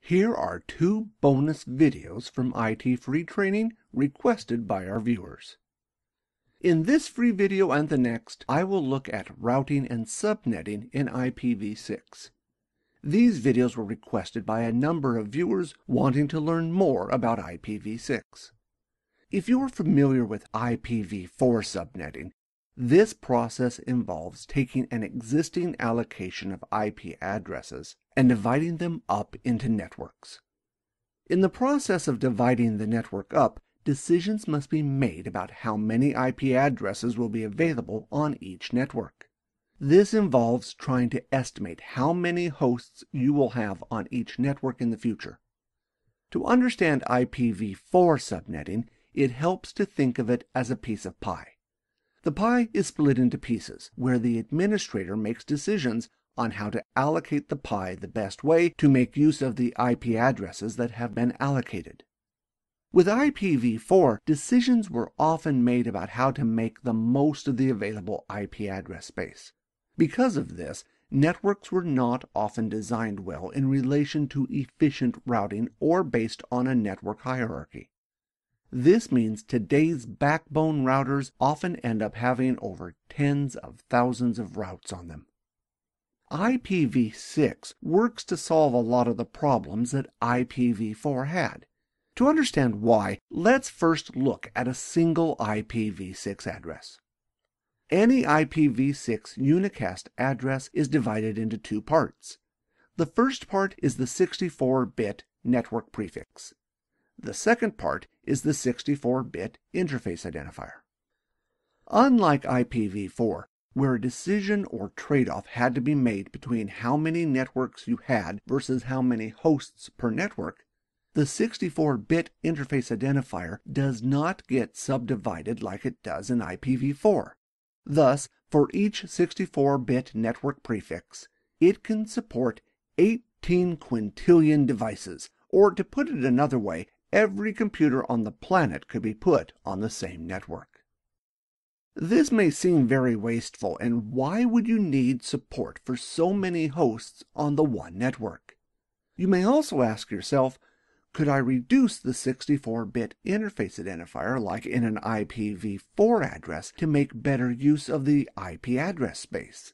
Here are two bonus videos from ITFreeTraining requested by our viewers. In this free video and the next, I will look at routing and subnetting in IPv6. These videos were requested by a number of viewers wanting to learn more about IPv6. If you are familiar with IPv4 subnetting, this process involves taking an existing allocation of IP addresses and dividing them up into networks. In the process of dividing the network up, decisions must be made about how many IP addresses will be available on each network. This involves trying to estimate how many hosts you will have on each network in the future. To understand IPv4 subnetting, it helps to think of it as a piece of pie. The pie is split into pieces, where the administrator makes decisions on how to allocate the pie the best way to make use of the IP addresses that have been allocated. With IPv4, decisions were often made about how to make the most of the available IP address space. Because of this, networks were not often designed well in relation to efficient routing or based on a network hierarchy. This means today's backbone routers often end up having over tens of thousands of routes on them. IPv6 works to solve a lot of the problems that IPv4 had. To understand why, let's first look at a single IPv6 address. Any IPv6 unicast address is divided into two parts. The first part is the 64-bit network prefix. The second part is the 64-bit interface identifier. Unlike IPv4, where a decision or trade-off had to be made between how many networks you had versus how many hosts per network, the 64-bit interface identifier does not get subdivided like it does in IPv4. Thus, for each 64-bit network prefix, it can support 18 quintillion devices, or to put it another way, every computer on the planet could be put on the same network. This may seem very wasteful, and why would you need support for so many hosts on the one network? You may also ask yourself, could I reduce the 64-bit interface identifier like in an IPv4 address to make better use of the IP address space?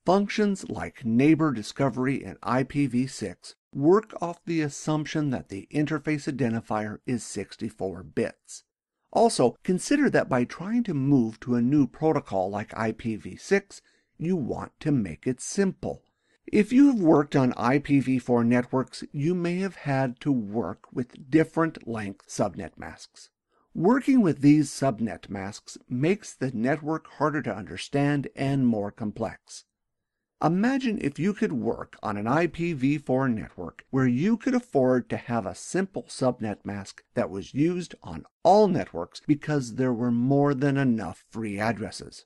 Functions like neighbor discovery in IPv6 work off the assumption that the interface identifier is 64 bits. Also, consider that by trying to move to a new protocol like IPv6, you want to make it simple. If you have worked on IPv4 networks, you may have had to work with different length subnet masks. Working with these subnet masks makes the network harder to understand and more complex. Imagine if you could work on an IPv4 network where you could afford to have a simple subnet mask that was used on all networks because there were more than enough free addresses.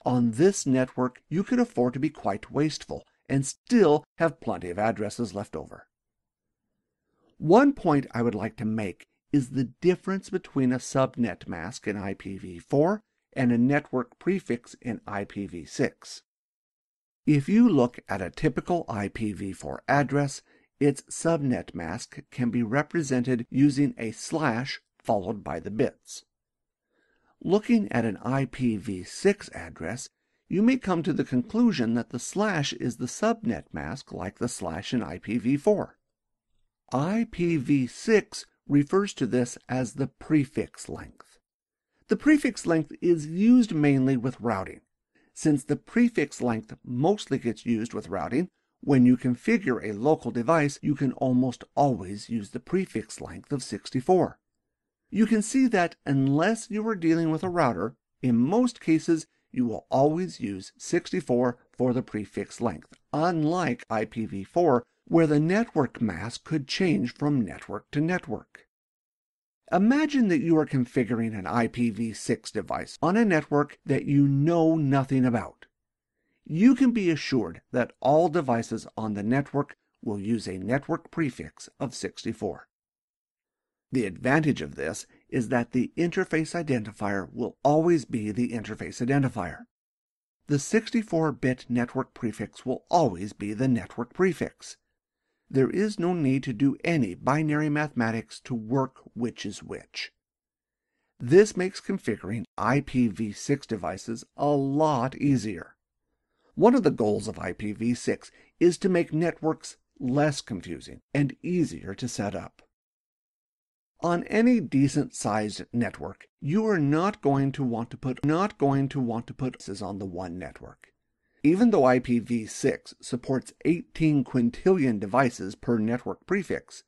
On this network, you could afford to be quite wasteful and still have plenty of addresses left over. One point I would like to make is the difference between a subnet mask in IPv4 and a network prefix in IPv6. If you look at a typical IPv4 address, its subnet mask can be represented using a slash followed by the bits. Looking at an IPv6 address, you may come to the conclusion that the slash is the subnet mask like the slash in IPv4. IPv6 refers to this as the prefix length. The prefix length is used mainly with routing. Since the prefix length mostly gets used with routing, when you configure a local device, you can almost always use the prefix length of 64. You can see that unless you are dealing with a router, in most cases you will always use 64 for the prefix length, unlike IPv4, where the network mask could change from network to network. Imagine that you are configuring an IPv6 device on a network that you know nothing about. You can be assured that all devices on the network will use a network prefix of 64. The advantage of this is that the interface identifier will always be the interface identifier. The 64-bit network prefix will always be the network prefix. there is no need to do any binary mathematics to work which is which. This makes configuring IPv6 devices a lot easier. One of the goals of IPv6 is to make networks less confusing and easier to set up. On any decent-sized network, you are not going to want to put devices on the one network. Even though IPv6 supports 18 quintillion devices per network prefix,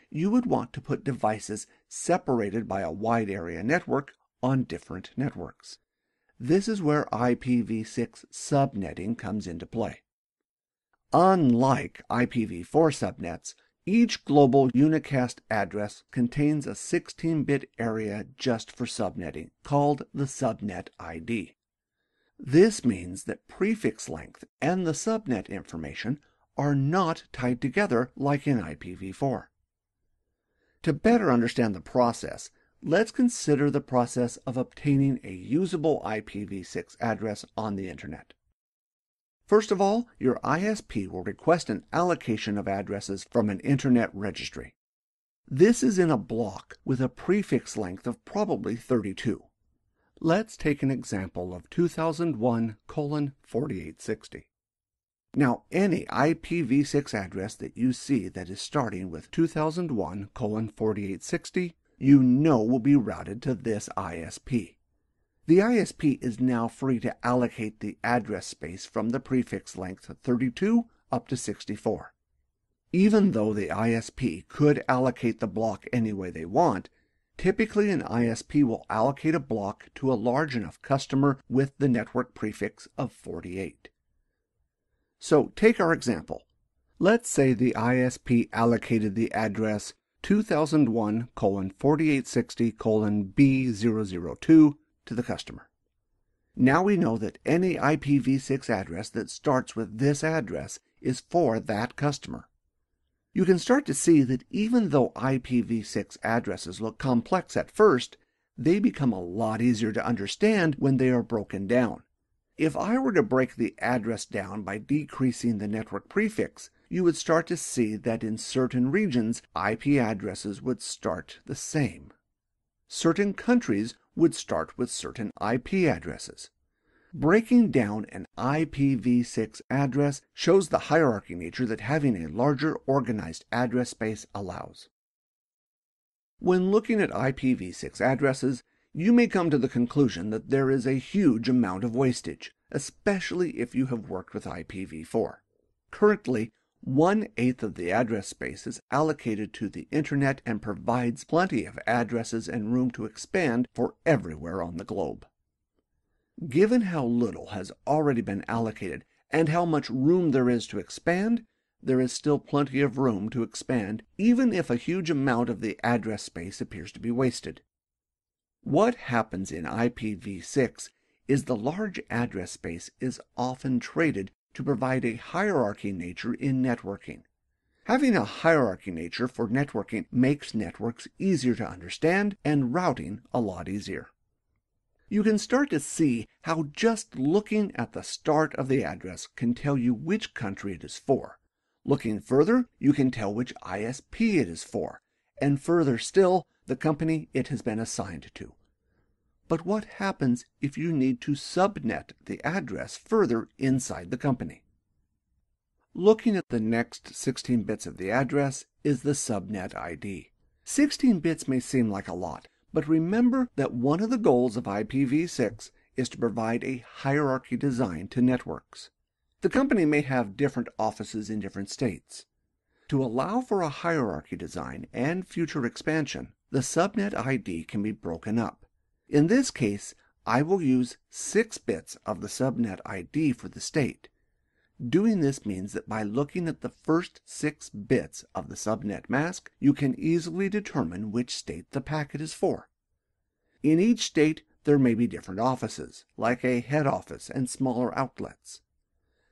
you would want to put devices separated by a wide area network on different networks. This is where IPv6 subnetting comes into play. Unlike IPv4 subnets, each global unicast address contains a 16-bit area just for subnetting, called the subnet ID. This means that prefix length and the subnet information are not tied together like in IPv4. To better understand the process, let's consider the process of obtaining a usable IPv6 address on the Internet. First of all, your ISP will request an allocation of addresses from an Internet registry. This is in a block with a prefix length of probably 32. Let's take an example of 2001:4860. Now, any IPv6 address that you see that is starting with 2001:4860, you know will be routed to this ISP. The ISP is now free to allocate the address space from the prefix length 32 up to 64. Even though the ISP could allocate the block any way they want, typically an ISP will allocate a block to a large enough customer with the network prefix of 48. So take our example. Let's say the ISP allocated the address 2001:4860:B002 to the customer. Now we know that any IPv6 address that starts with this address is for that customer. You can start to see that even though IPv6 addresses look complex at first, they become a lot easier to understand when they are broken down. If I were to break the address down by decreasing the network prefix, you would start to see that in certain regions, IP addresses would start the same. Certain countries would start with certain IP addresses. Breaking down an IPv6 address shows the hierarchy nature that having a larger organized address space allows. When looking at IPv6 addresses, you may come to the conclusion that there is a huge amount of wastage, especially if you have worked with IPv4. Currently, 1/8 of the address space is allocated to the Internet and provides plenty of addresses and room to expand for everywhere on the globe. Given how little has already been allocated and how much room there is to expand, there is still plenty of room to expand even if a huge amount of the address space appears to be wasted. What happens in IPv6 is the large address space is often traded to provide a hierarchy nature in networking. Having a hierarchy nature for networking makes networks easier to understand and routing a lot easier. You can start to see how just looking at the start of the address can tell you which country it is for. Looking further, you can tell which ISP it is for, and further still, the company it has been assigned to. But what happens if you need to subnet the address further inside the company? Looking at the next 16 bits of the address is the subnet ID. 16 bits may seem like a lot, but remember that one of the goals of IPv6 is to provide a hierarchy design to networks. The company may have different offices in different states. To allow for a hierarchy design and future expansion, the subnet ID can be broken up. In this case, I will use 6 bits of the subnet ID for the state. Doing this means that by looking at the first 6 bits of the subnet mask, you can easily determine which state the packet is for. In each state, there may be different offices, like a head office and smaller outlets.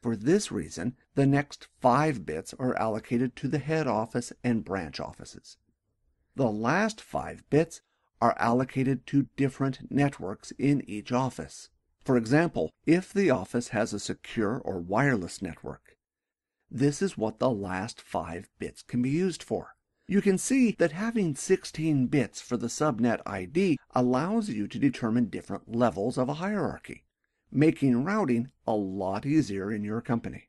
For this reason, the next 5 bits are allocated to the head office and branch offices. The last 5 bits are allocated to different networks in each office. For example, if the office has a secure or wireless network, this is what the last 5 bits can be used for. You can see that having 16 bits for the subnet ID allows you to determine different levels of a hierarchy, making routing a lot easier in your company.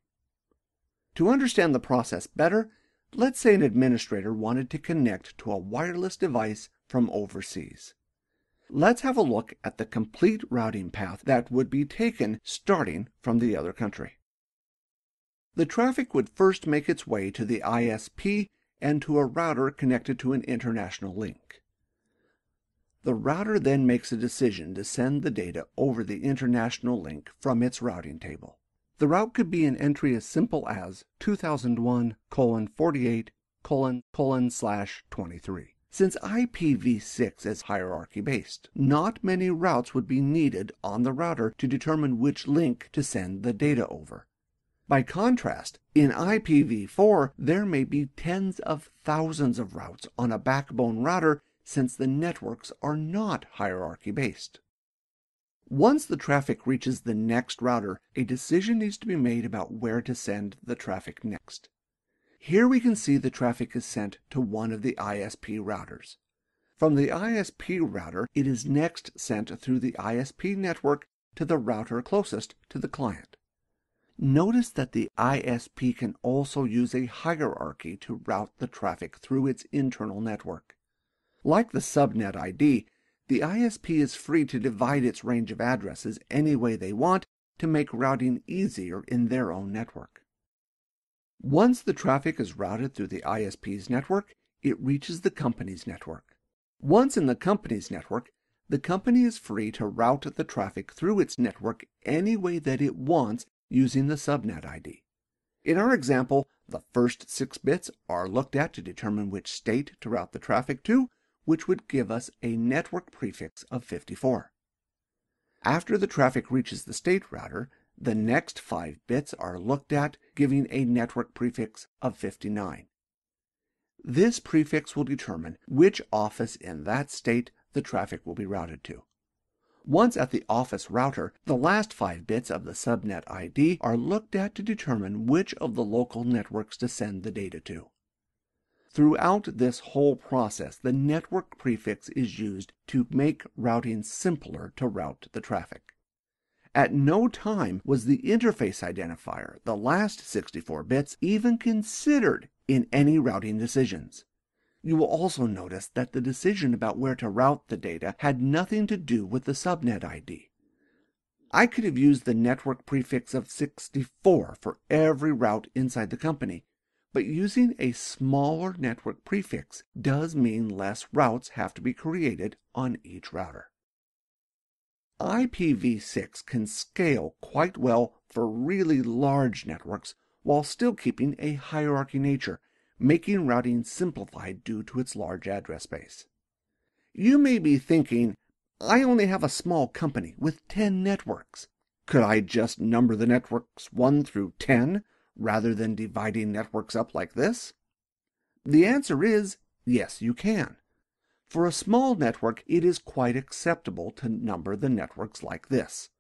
To understand the process better, let's say an administrator wanted to connect to a wireless device from overseas. Let's have a look at the complete routing path that would be taken starting from the other country. The traffic would first make its way to the ISP and to a router connected to an international link. The router then makes a decision to send the data over the international link from its routing table. The route could be an entry as simple as 2001:48::/23. Since IPv6 is hierarchy-based, not many routes would be needed on the router to determine which link to send the data over. By contrast, in IPv4, there may be tens of thousands of routes on a backbone router since the networks are not hierarchy-based. Once the traffic reaches the next router, a decision needs to be made about where to send the traffic next. Here we can see the traffic is sent to one of the ISP routers. From the ISP router, it is next sent through the ISP network to the router closest to the client. Notice that the ISP can also use a hierarchy to route the traffic through its internal network. Like the subnet ID, the ISP is free to divide its range of addresses any way they want to make routing easier in their own network. Once the traffic is routed through the ISP's network, it reaches the company's network. Once in the company's network, the company is free to route the traffic through its network any way that it wants using the subnet ID. In our example, the first 6 bits are looked at to determine which state to route the traffic to, which would give us a network prefix of 54. After the traffic reaches the state router, the next 5 bits are looked at, giving a network prefix of 59. This prefix will determine which office in that state the traffic will be routed to. Once at the office router, the last 5 bits of the subnet ID are looked at to determine which of the local networks to send the data to. Throughout this whole process, the network prefix is used to make routing simpler to route the traffic. At no time was the interface identifier, the last 64 bits, even considered in any routing decisions. You will also notice that the decision about where to route the data had nothing to do with the subnet ID. I could have used the network prefix of 64 for every route inside the company, but using a smaller network prefix does mean less routes have to be created on each router. IPv6 can scale quite well for really large networks while still keeping a hierarchy nature, making routing simplified due to its large address space. You may be thinking, I only have a small company with 10 networks. Could I just number the networks 1 through 10 rather than dividing networks up like this? The answer is yes, you can. For a small network, it is quite acceptable to number the networks like this.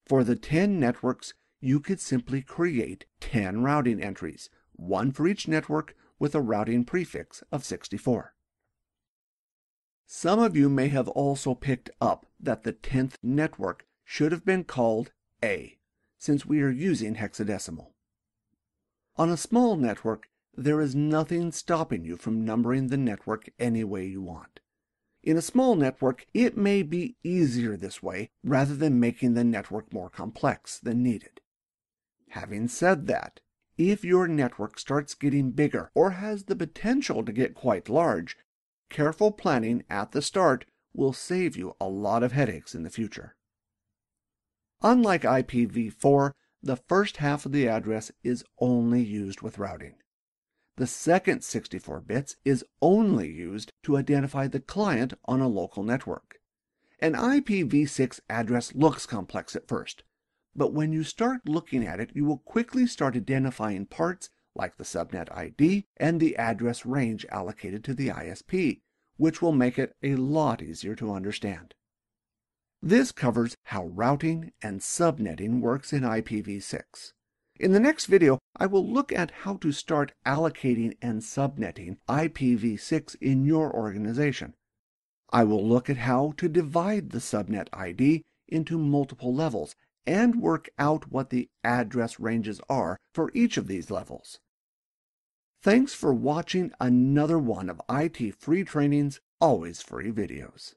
For the 10 networks, you could simply create 10 routing entries, 1 for each network with a routing prefix of 64. Some of you may have also picked up that the 10th network should have been called A, since we are using hexadecimal. On a small network, there is nothing stopping you from numbering the network any way you want. In a small network, it may be easier this way rather than making the network more complex than needed. Having said that, if your network starts getting bigger or has the potential to get quite large, careful planning at the start will save you a lot of headaches in the future. Unlike IPv4, the first half of the address is only used with routing. The second 64 bits is only used to identify the client on a local network. An IPv6 address looks complex at first, but when you start looking at it, you will quickly start identifying parts like the subnet ID and the address range allocated to the ISP, which will make it a lot easier to understand. This covers how routing and subnetting works in IPv6. In the next video, I will look at how to start allocating and subnetting IPv6 in your organization. I will look at how to divide the subnet ID into multiple levels and work out what the address ranges are for each of these levels. Thanks for watching another one of IT Free Training's always free videos.